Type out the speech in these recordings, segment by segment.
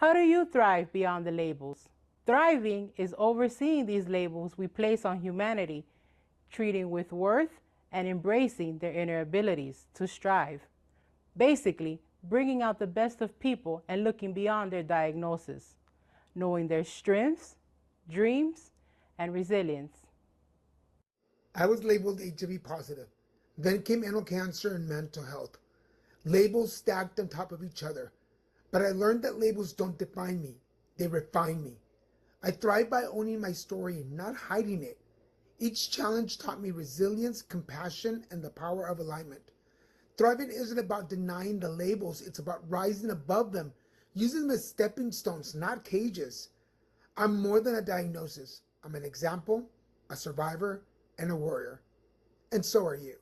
How do you thrive beyond the labels? Thriving is overseeing these labels we place on humanity, treating with worth and embracing their inner abilities to strive. Basically, bringing out the best of people and looking beyond their diagnosis, knowing their strengths, dreams, and resilience. I was labeled HIV positive. Then came anal cancer and mental health. Labels stacked on top of each other. But I learned that labels don't define me, they refine me. I thrive by owning my story, not hiding it. Each challenge taught me resilience, compassion, and the power of alignment. Thriving isn't about denying the labels, it's about rising above them, using them as stepping stones, not cages. I'm more than a diagnosis. I'm an example, a survivor, and a warrior. And so are you.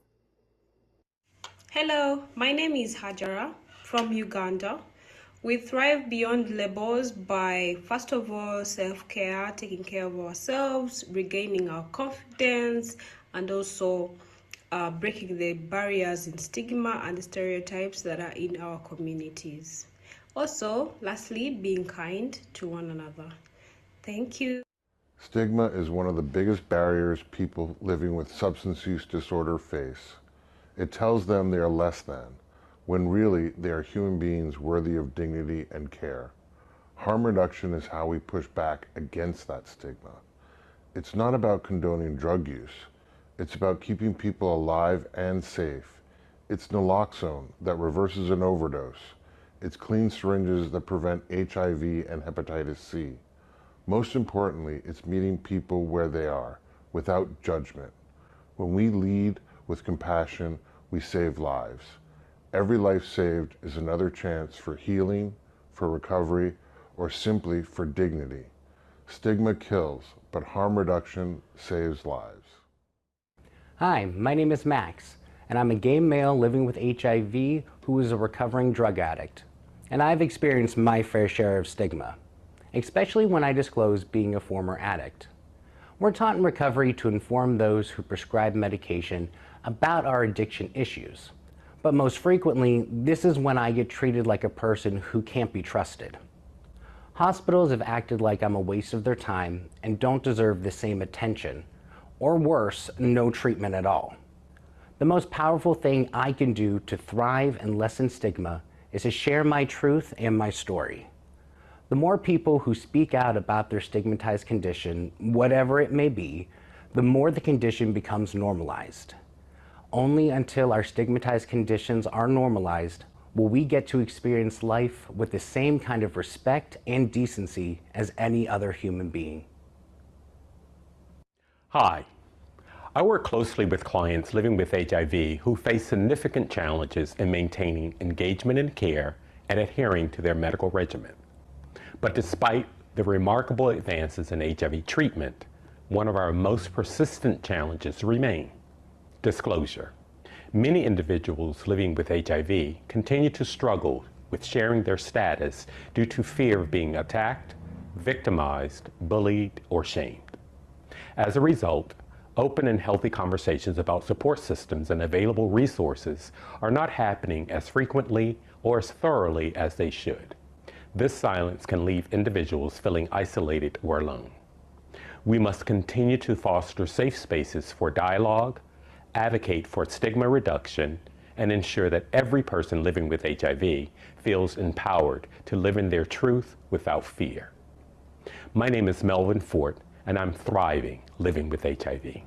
Hello, my name is Hajara from Uganda. We thrive beyond labels by, first of all, self-care, taking care of ourselves, regaining our confidence, and also breaking the barriers in stigma and the stereotypes that are in our communities. Also, lastly, being kind to one another. Thank you. Stigma is one of the biggest barriers people living with substance use disorder face. It tells them they are less than, when really they are human beings worthy of dignity and care. Harm reduction is how we push back against that stigma. It's not about condoning drug use. It's about keeping people alive and safe. It's naloxone that reverses an overdose. It's clean syringes that prevent HIV and hepatitis C. Most importantly, it's meeting people where they are, without judgment. When we lead with compassion, we save lives. Every life saved is another chance for healing, for recovery, or simply for dignity. Stigma kills, but harm reduction saves lives. Hi, my name is Max, and I'm a gay male living with HIV who is a recovering drug addict. And I've experienced my fair share of stigma, especially when I disclose being a former addict. We're taught in recovery to inform those who prescribe medication about our addiction issues. But most frequently, this is when I get treated like a person who can't be trusted. Hospitals have acted like I'm a waste of their time and don't deserve the same attention, or worse, no treatment at all. The most powerful thing I can do to thrive and lessen stigma is to share my truth and my story. The more people who speak out about their stigmatized condition, whatever it may be, the more the condition becomes normalized. Only until our stigmatized conditions are normalized will we get to experience life with the same kind of respect and decency as any other human being. Hi, I work closely with clients living with HIV who face significant challenges in maintaining engagement in care and adhering to their medical regimen. But despite the remarkable advances in HIV treatment, one of our most persistent challenges remain: disclosure. Many individuals living with HIV continue to struggle with sharing their status due to fear of being attacked, victimized, bullied, or shamed. As a result, open and healthy conversations about support systems and available resources are not happening as frequently or as thoroughly as they should. This silence can leave individuals feeling isolated or alone. We must continue to foster safe spaces for dialogue, advocate for stigma reduction, and ensure that every person living with HIV feels empowered to live in their truth without fear. My name is Melvin Fort, and I'm thriving living with HIV.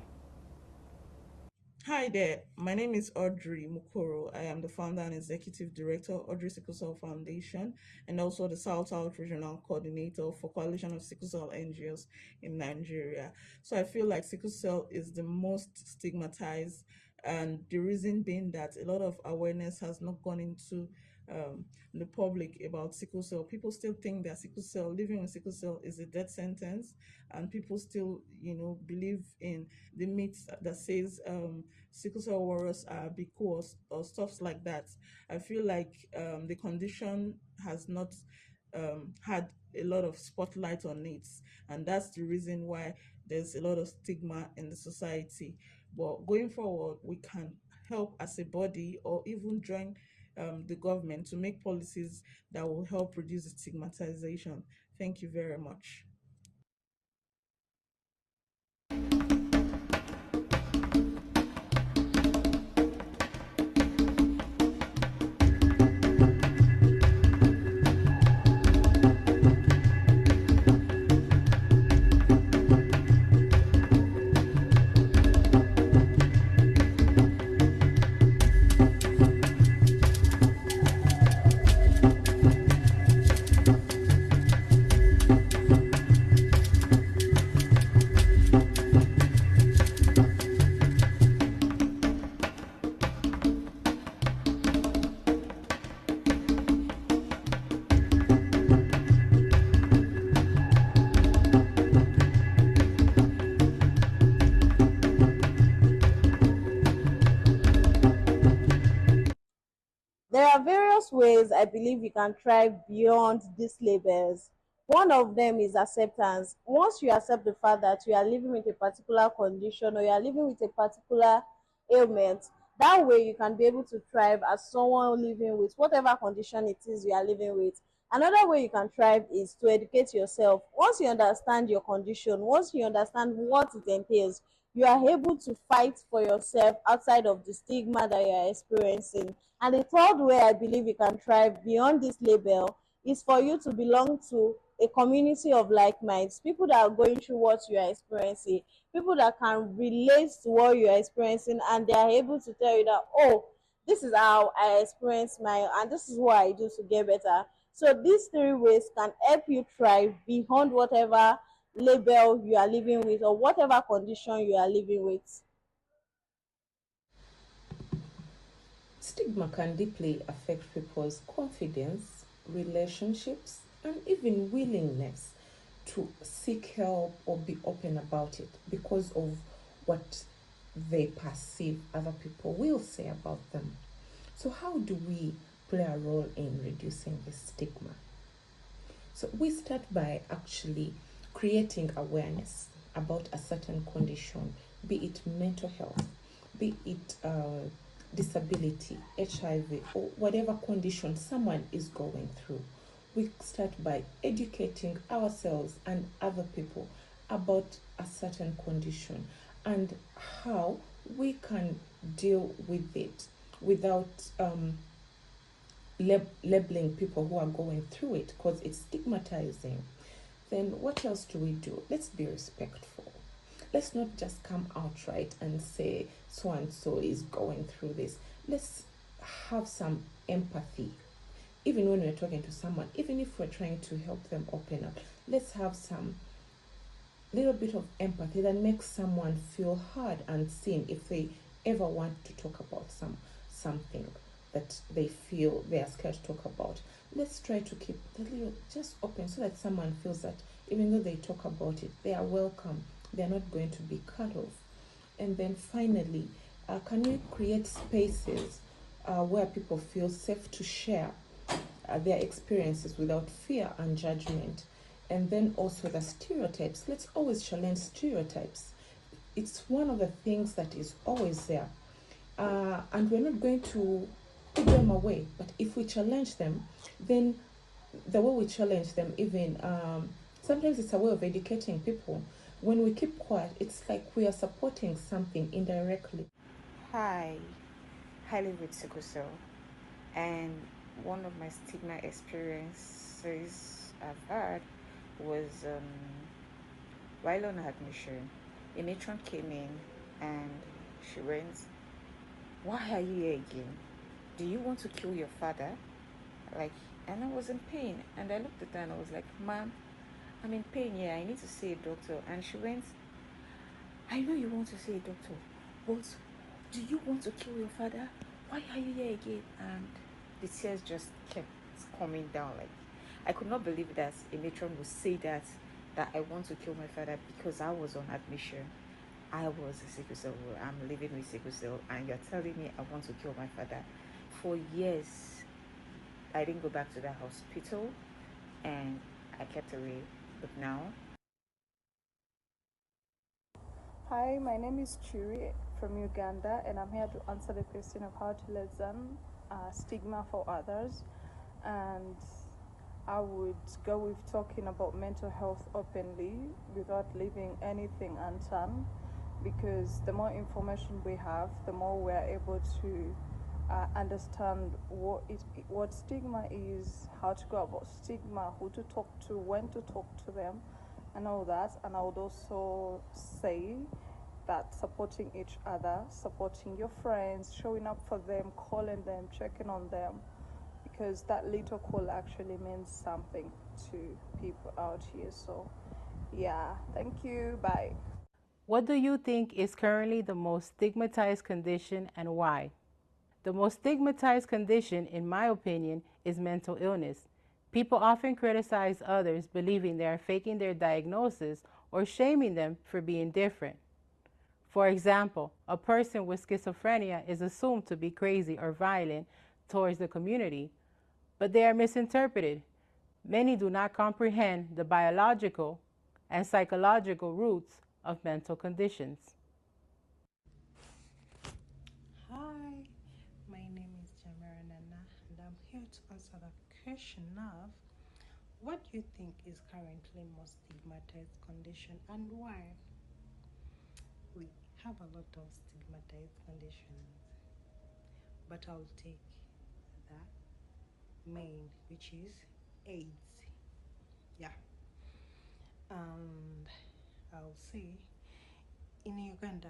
Hi there, my name is Audrey Mukoro. I am the founder and executive director of Audrey Sickle Cell Foundation and also the South Regional Coordinator for Coalition of Sickle Cell NGOs in Nigeria. So I feel like sickle cell is the most stigmatized, and the reason being that a lot of awareness has not gone into the public about sickle cell. People still think that sickle cell, living with sickle cell is a death sentence, and people still, believe in the myth that says sickle cell warriors are because or stuff like that. I feel like the condition has not had a lot of spotlight on it, and that's the reason why there's a lot of stigma in the society. But going forward, we can help as a body or even join the government to make policies that will help reduce the stigmatization. Thank you very much. There are various ways I believe you can thrive beyond these labels. One of them is acceptance. Once you accept the fact that you are living with a particular condition or you are living with a particular ailment, that way you can be able to thrive as someone living with whatever condition it is you are living with. Another way you can thrive is to educate yourself. Once you understand your condition, once you understand what it entails, you are able to fight for yourself outside of the stigma that you are experiencing. And the third way I believe you can thrive beyond this label is for you to belong to a community of like minds, people that are going through what you are experiencing, people that can relate to what you are experiencing, and they are able to tell you that, oh, this is how I experience my, and this is what I do to get better. So these three ways can help you thrive beyond whatever label you are living with or whatever condition you are living with. Stigma can deeply affect people's confidence, relationships, and even willingness to seek help or be open about it because of what they perceive other people will say about them. So, how do we play a role in reducing the stigma? So, we start by actually creating awareness about a certain condition, be it mental health, be it disability, HIV, or whatever condition someone is going through. We start by educating ourselves and other people about a certain condition and how we can deal with it without labeling people who are going through it because it's stigmatizing. Then what else do we do? Let's be respectful. Let's not just come outright and say so and so is going through this. Let's have some empathy. Even when we're talking to someone, even if we're trying to help them open up, let's have some little bit of empathy that makes someone feel heard and seen if they ever want to talk about something that they feel they are scared to talk about. Let's try to keep the little just open so that someone feels that even though they talk about it, they are welcome. They're not going to be cut off. And then finally, can we create spaces where people feel safe to share their experiences without fear and judgment? And then also the stereotypes. Let's always challenge stereotypes. It's one of the things that is always there. And we're not going to put them away. But if we challenge them, then the way we challenge them, even sometimes it's a way of educating people. When we keep quiet, it's like we are supporting something indirectly. Hi, I live with sickle cell, and one of my stigma experiences I've had was while on admission, a matron came in and she went, "Why are you here again? Do you want to kill your father?" Like, and I was in pain, and I looked at her and I was like, "Ma'am, I'm in pain. Yeah, I need to see a doctor." And she went, "I know you want to see a doctor, but do you want to kill your father? Why are you here again?" And the tears just kept coming down. Like, I could not believe that a matron would say that I want to kill my father because I was on admission. I was a sickle cell. I'm living with sickle cell, and you're telling me I want to kill my father. For years, I didn't go back to the hospital, and I kept away. But now, Hi, my name is Chiri from Uganda, and I'm here to answer the question of how to lessen stigma for others, and I would go with talking about mental health openly without leaving anything undone, because the more information we have, the more we are able to understand what stigma is, how to go about stigma, who to talk to, when to talk to them, and all that. And I would also say that supporting each other, supporting your friends, showing up for them, calling them, checking on them, because that little call actually means something to people out here. So yeah, thank you, bye. What do you think is currently the most stigmatized condition and why? The most stigmatized condition, in my opinion, is mental illness. People often criticize others, believing they are faking their diagnosis or shaming them for being different. For example, a person with schizophrenia is assumed to be crazy or violent towards the community, but they are misinterpreted. Many do not comprehend the biological and psychological roots of mental conditions. Hi, my name is Jamara Nana, and I'm here to answer the question of what do you think is currently most stigmatized condition and why? We have a lot of stigmatized conditions, but I'll take the main, which is AIDS. Yeah, and I'll say in Uganda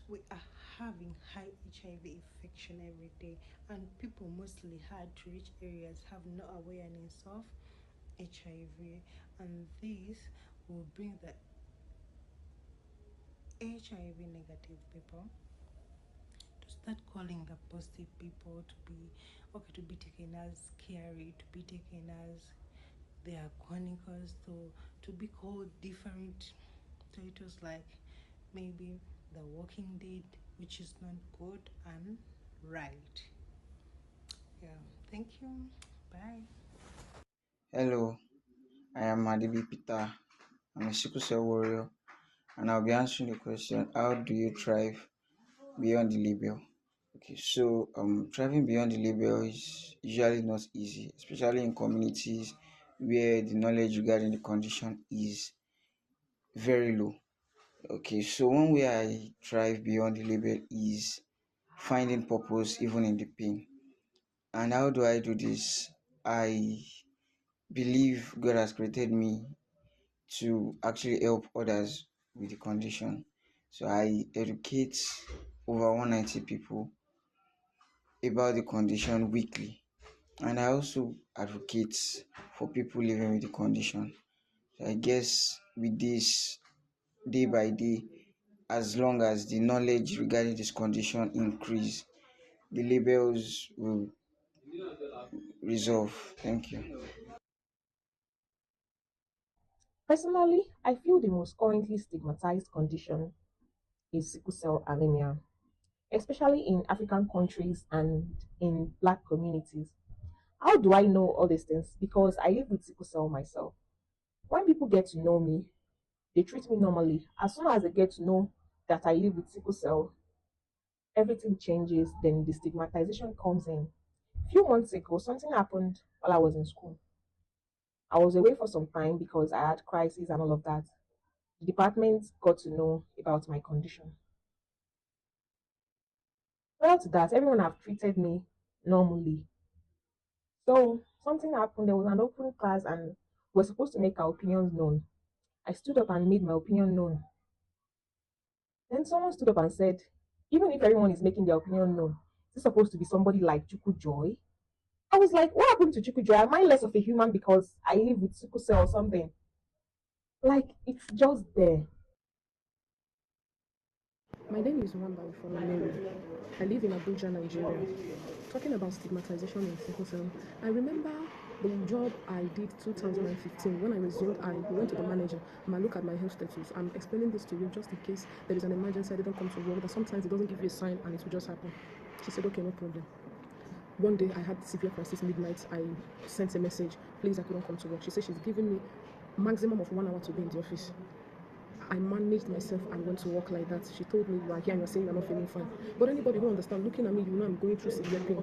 we are having high HIV infection every day, and people mostly hard to reach areas have no awareness of HIV, and this will bring the HIV negative people to start calling the positive people to be okay, to be taken as carry, to be taken as they are chronicles, to be called different titles like maybe the Walking Dead, which is not good and right. Yeah, thank you. Bye. Hello, I am Adibi Peter. I'm a sickle cell warrior, and I'll be answering the question: how do you thrive beyond the label? Okay, so thriving beyond the label is usually not easy, especially in communities where the knowledge regarding the condition is very low. Okay, so one way I thrive beyond the label is finding purpose even in the pain. And how do I do this? I believe God has created me to actually help others with the condition. So I educate over 190 people about the condition weekly. And I also advocate for people living with the condition. So I guess with this, day by day, as long as the knowledge regarding this condition increase, the labels will resolve. Thank you. Personally, I feel the most currently stigmatized condition is sickle cell anemia, especially in African countries and in Black communities. How do I know all these things? Because I live with sickle cell myself. When people get to know me, they treat me normally. As soon as they get to know that I live with sickle cell, everything changes. Then the stigmatization comes in. A few months ago, something happened while I was in school. I was away for some time because I had crisis and all of that. The department got to know about my condition. Prior to that, everyone have treated me normally. So something happened. There was an open class, and we're supposed to make our opinions known. I stood up and made my opinion known. Then someone stood up and said, even if everyone is making their opinion known, is this supposed to be somebody like Chuku Joy? I was like, what happened to Chuku Joy? Am I less of a human because I live with sickle cell or something? Like, it's just there. My name is Wamba from Mary. I live in Abuja, Nigeria. Talking about stigmatization in sickle cell, I remember the job I did 2015 when I was young. I went to the manager and I look at my health status. I'm explaining this to you just in case there is an emergency. I didn't come to work. That sometimes it doesn't give you a sign and it will just happen. She said, okay, no problem. One day I had severe crisis midnight. I sent a message, please, I couldn't come to work. She said she's giving me maximum of 1 hour to be in the office. I managed myself and went to work like that. She told me, you are here and you're saying you're not feeling fine. But anybody who understand, looking at me, you know I'm going through severe pain.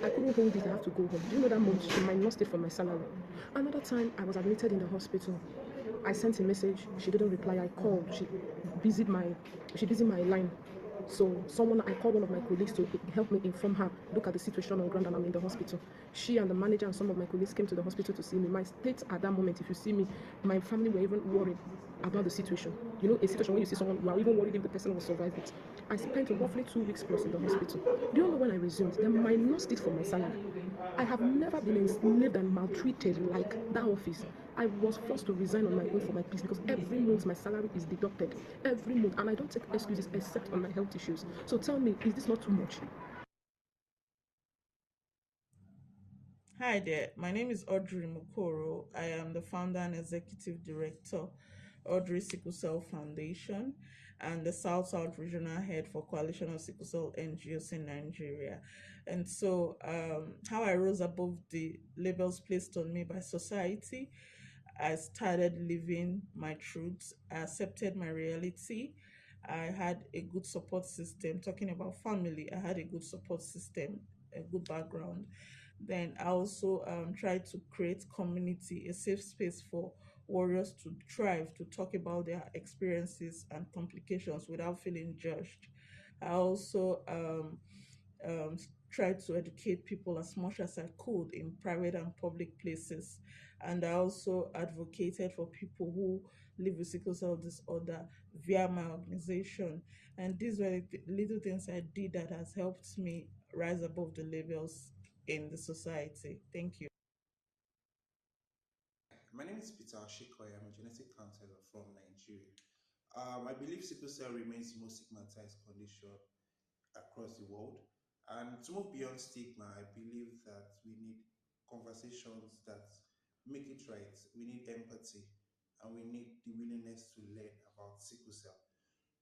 I couldn't hold it, I have to go home. Do you know that month she might not stay for my salary? Another time I was admitted in the hospital. I sent a message, she didn't reply. I called, she busy my line. So I called one of my colleagues to help me inform her, look at the situation on the ground, and I'm in the hospital. She and the manager and some of my colleagues came to the hospital to see me. My state at that moment, if you see me, my family were even worried about the situation. You know, a situation when you see someone, you are even worried if the person will survive it. I spent roughly 2 weeks plus in the hospital. Do you know when I resumed? They might not state for my salary. I have never been enslaved and maltreated like that office. I was forced to resign on my own for my peace because every month my salary is deducted. Every month. And I don't take excuses except on my health issues. So tell me, is this not too much? Hi there, my name is Audrey Mukoro. I am the founder and executive director, Audrey Sickle Cell Foundation, and the South South Regional Head for Coalition of Sickle Cell NGOs in Nigeria. And so, how I rose above the labels placed on me by society, I started living my truth. I accepted my reality. I had a good support system. Talking about family, I had a good support system, a good background. Then I also tried to create community, a safe space for warriors to thrive, to talk about their experiences and complications without feeling judged. I also um, tried to educate people as much as I could in private and public places. And I also advocated for people who live with sickle cell disorder via my organization. And these were the little things I did that has helped me rise above the labels in the society. Thank you. My name is Peter Oshikoya. I'm a genetic counselor from Nigeria. I believe sickle cell remains the most stigmatized condition across the world. And to move beyond stigma, I believe that we need conversations that make it right. We need empathy and we need the willingness to learn about sickle cell.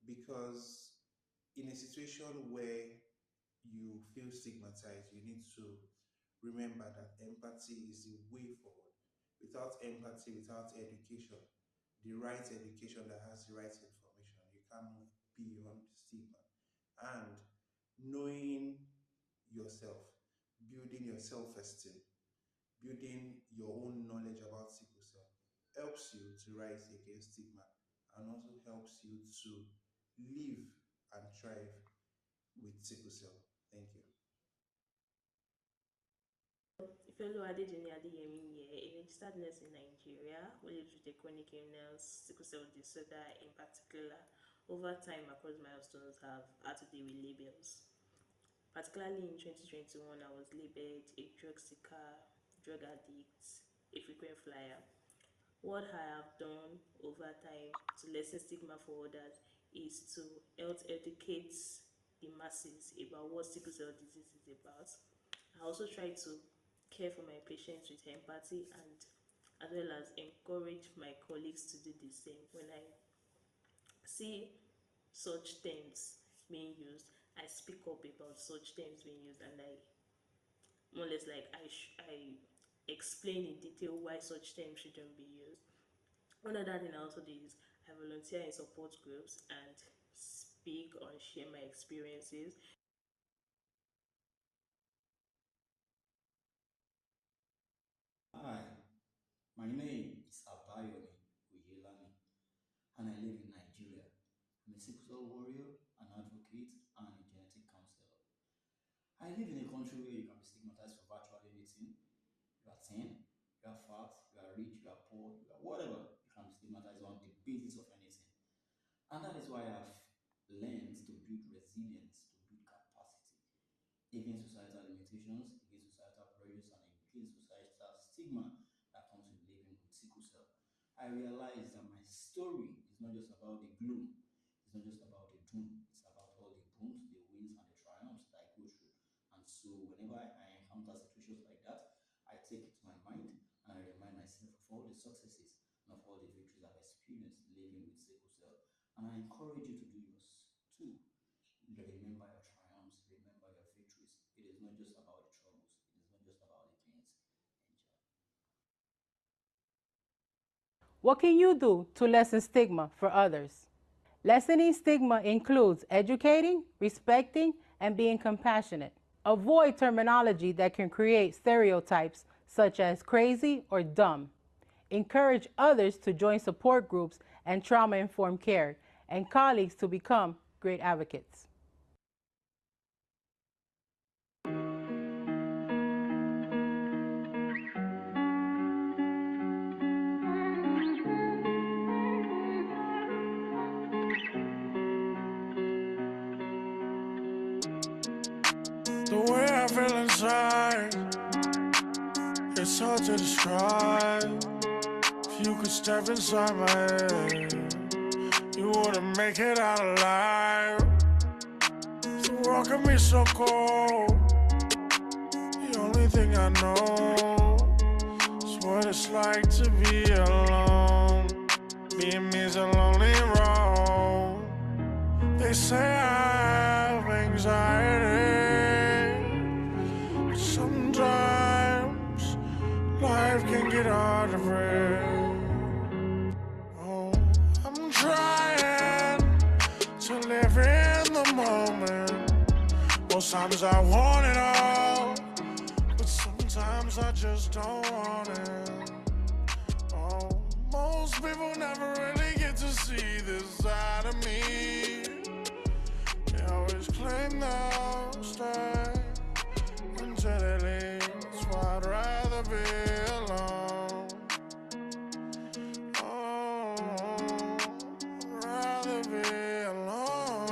Because in a situation where you feel stigmatized, you need to remember that empathy is the way forward. Without empathy, without education, the right education that has the right information, you can't move beyond stigma. And knowing yourself, building your self esteem, building your own knowledge about sickle cell helps you to rise against stigma and also helps you to live and thrive with sickle cell. Thank you. Fellow Adejini Adeyemi here, a registered nurse in Nigeria who lives with a chronic illness, sickle cell disorder in particular. Over time, across milestones have had to deal with labels. Particularly in 2021, I was labeled a drug seeker, drug addict, a frequent flyer. What I have done over time to lessen stigma for others is to help educate the masses about what sickle cell disease is about. I also try to care for my patients with empathy and as well as encourage my colleagues to do the same. When I see such terms being used, I speak up about such terms being used and I more or less like I explain in detail why such terms shouldn't be used. One other thing I also do is I volunteer in support groups and speak or share my experiences. Hi, my name is Abayomi Uyelami, and I live in Nigeria. I'm a sickle cell warrior, an advocate, and a genetic counselor. I live in a country where you can be stigmatized for virtually anything. You are thin, you are fat, you are rich, you are poor, you are whatever. You can be stigmatized on the basis of anything. And that is why I've learned to build resilience, to build capacity against societal limitations, against societal pressures, and against societal stigma that comes with living with sickle cell. I realized that my story is not just about the gloom, it's not just about the doom, it's about all the booms, the wins, and the triumphs that I go through. And so, whenever I encounter situations like that, I take it to my mind and I remind myself of all the successes and of all the victories I've experienced living with sickle cell. And I encourage you to do yours too. Remember your triumphs, remember your victories. It is not just about the troubles, it is not just about the pains. Enjoy. What can you do to lessen stigma for others? Lessening stigma includes educating, respecting, and being compassionate. Avoid terminology that can create stereotypes such as crazy or dumb. Encourage others to join support groups and trauma-informed care, and colleagues to become great advocates. The way I feel inside, it's hard to describe. If you could step inside my head, you wouldn't make it out alive. The world can be so cold. The only thing I know is what it's like to be alone. Being me is a lonely road. They say I have anxiety. Sometimes life can get hard to breathe. Oh, I'm trying to live in the moment. Most times I want it all, but sometimes I just don't want it. Oh, most people never really get to see this side of me. They always claim they'll stay until they leave, so I'd rather be alone. Oh, I'd rather be alone.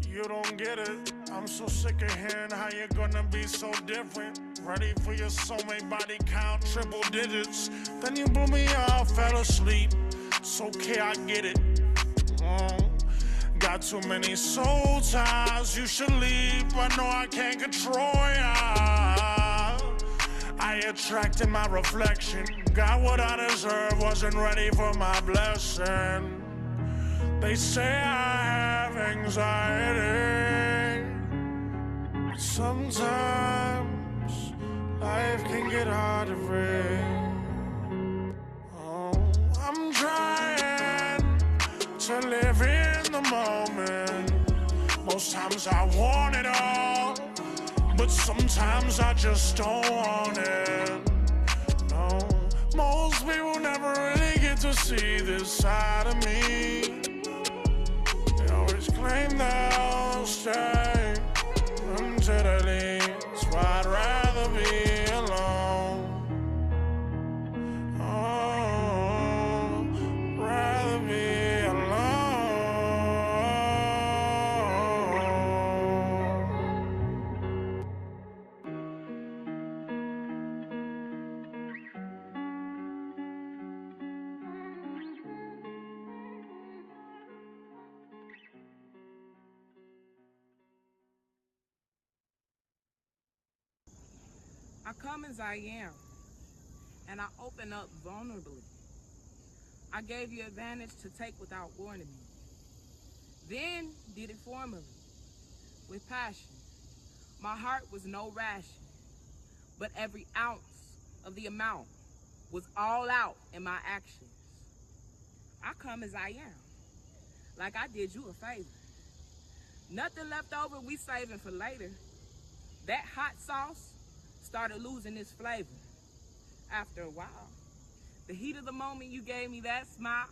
You don't get it, I'm so sick of hearing how you're gonna be so different. Ready for your soulmate body count, triple digits. Then you blew me off, fell asleep. It's okay, I get it. Got too many soul ties, you should leave. I know I can't control ya. I attracted my reflection. Got what I deserve, wasn't ready for my blessing. They say I have anxiety. But sometimes life can get hard to breathe. Oh, I'm trying to live in the moment. Most times I want it all, but sometimes I just don't want it. No, most people never really get to see this side of me. They always claim they'll stay until they leave, so I'd rather be alone. Oh, rather be alone. I come as I am, and I open up vulnerably. I gave you advantage to take without warning me. Then did it formally, with passion. My heart was no ration, but every ounce of the amount was all out in my actions. I come as I am, like I did you a favor. Nothing left over, we saving for later. That hot sauce started losing its flavor after a while. The heat of the moment you gave me that smile,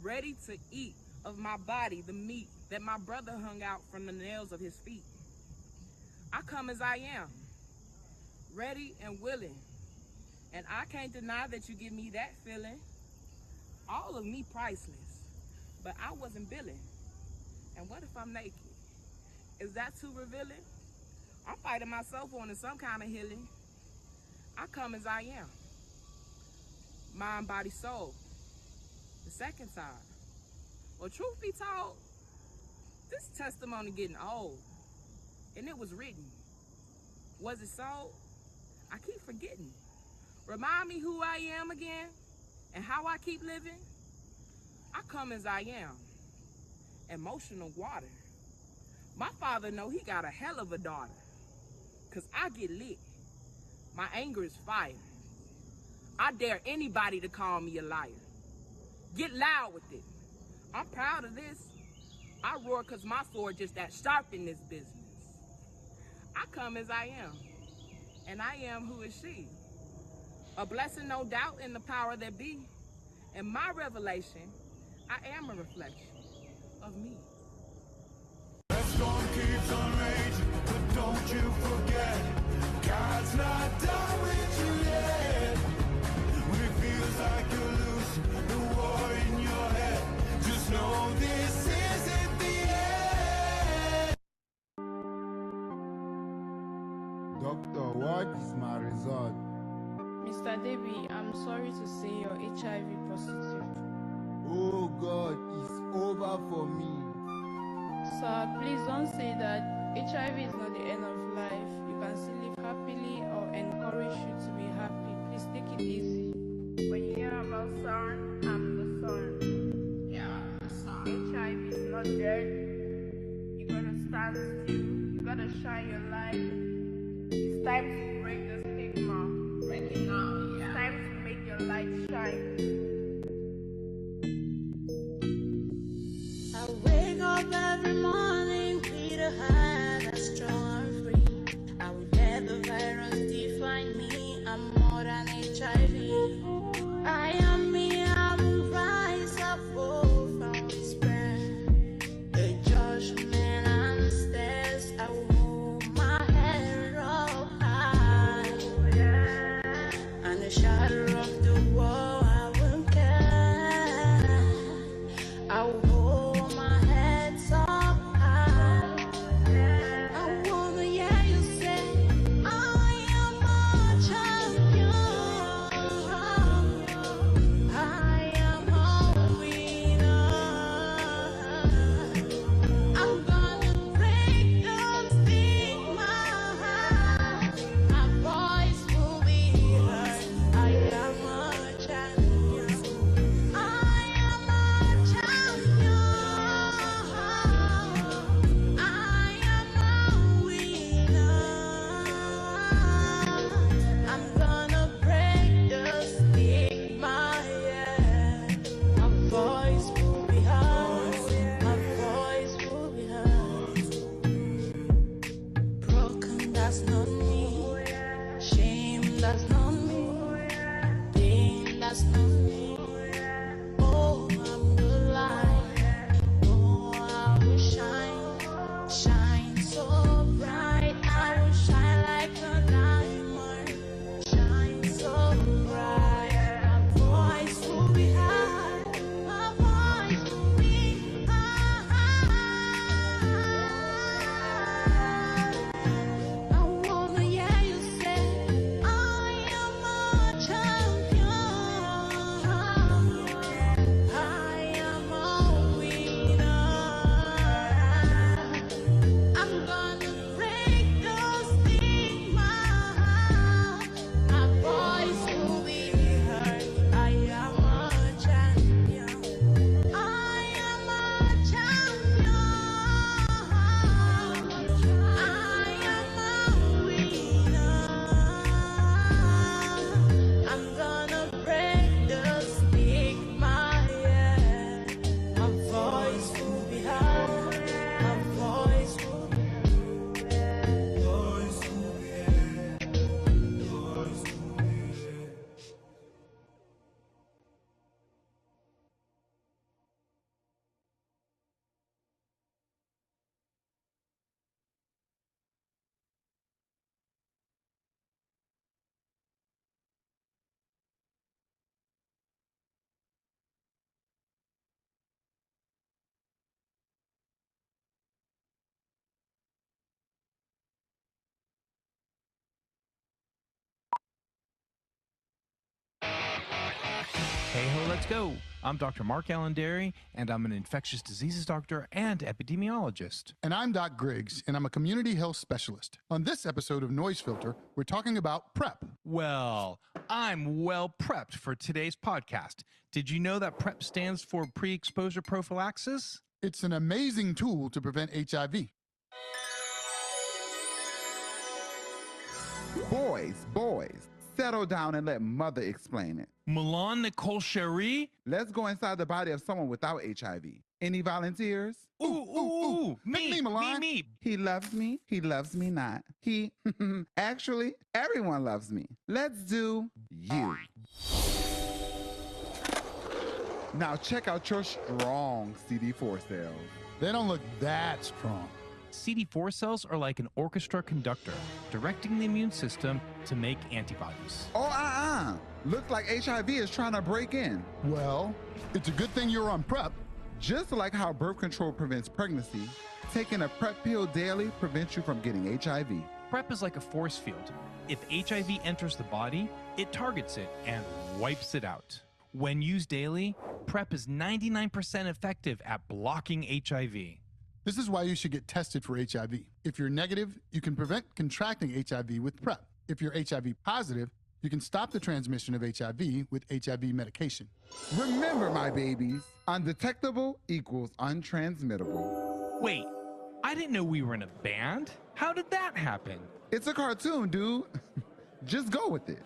ready to eat of my body the meat that my brother hung out from the nails of his feet. I come as I am, ready and willing, and I can't deny that you give me that feeling. All of me priceless, but I wasn't billing. And what if I'm naked? Is that too revealing? I'm fighting myself on to some kind of healing. I come as I am, mind, body, soul, the second side. Well, truth be told, this testimony getting old, and it was written. Was it so? I keep forgetting. Remind me who I am again and how I keep living. I come as I am, emotional water. My father know he got a hell of a daughter. cause I get lit. My anger is fire. I dare anybody to call me a liar. Get loud with it. I'm proud of this. I roar cause my sword just that sharp in this business. I come as I am, and I am who is she. A blessing, no doubt, in the power that be. And my revelation, I am a reflection of me. The storm keeps on raging, but don't you forget, God's not done with you yet. When it feels like you're losing the war in your head, just know this isn't the end. Doctor, what is my result? Mr. Debbie, I'm sorry to say you're HIV positive. Oh God, it's over for me. Sir, please don't say that. HIV is not the end of life. You can still live happily or encourage you to be happy. Please take it easy. When you hear about son, I'm the son. Yeah, the son. HIV is not dead. You gotta stand still. You gotta shine your light. It's time to break the stigma. Break it now, yeah. It's time to make your light shine. I wake up every morning with a heart that's strong and free. I will let the virus define me. I'm more than HIV. I am me, I will rise above from despair. The judgment and stairs, I will hold my head up high. And the shadow of the wall, I won't care. I will hold my head up high. I wanna hear you say, I am a champion. I am a winner. I'm gonna break the stigma. My voice will be heard. I am a champion. I am a champion. I am a winner. I'm gonna break the stigma, yeah. My voice will be heard. My voice will be heard. Broken, that's not me. Shame, that's not me. Pain, that's not me. Oh, I'm the light. Oh, I will shine, shine so bright. I will shine like a diamond, shine so bright. My voice will be high. My voice will be high. I wanna hear you say, I am a champion. I am a winner. I'm gonna break the stigma. My voice will be heard. I am a champion. I am a champion. I am a winner. I'm gonna break the stigma, yeah. My voice will be heard. My voice will be heard. Voice will be heard. Voice will be heard. Hey ho, let's go. I'm Dr. Mark Allenderry, and I'm an infectious diseases doctor and epidemiologist. And I'm Doc Griggs, and I'm a community health specialist. On this episode of Noise Filter, we're talking about PrEP. Well, I'm well prepped for today's podcast. Did you know that PrEP stands for pre-exposure prophylaxis? It's an amazing tool to prevent HIV. boys, settle down and let mother explain it. Milan Nicole Cherie? Let's go inside the body of someone without HIV. Any volunteers? Ooh, me, Milan. me. He loves me not. He, actually, everyone loves me. Let's do you. Now check out your strong CD4 cells. They don't look that strong. CD4 cells are like an orchestra conductor, directing the immune system to make antibodies. Oh, looks like HIV is trying to break in. Well, it's a good thing you're on PrEP. Just like how birth control prevents pregnancy, taking a PrEP pill daily prevents you from getting HIV. PrEP is like a force field. If HIV enters the body, it targets it and wipes it out. When used daily, PrEP is 99% effective at blocking HIV. This is why you should get tested for HIV. If you're negative, you can prevent contracting HIV with PrEP. If you're HIV positive, you can stop the transmission of HIV with HIV medication. Remember, my babies, undetectable equals untransmittable. Wait, I didn't know we were in a band. How did that happen? It's a cartoon, dude. Just go with it.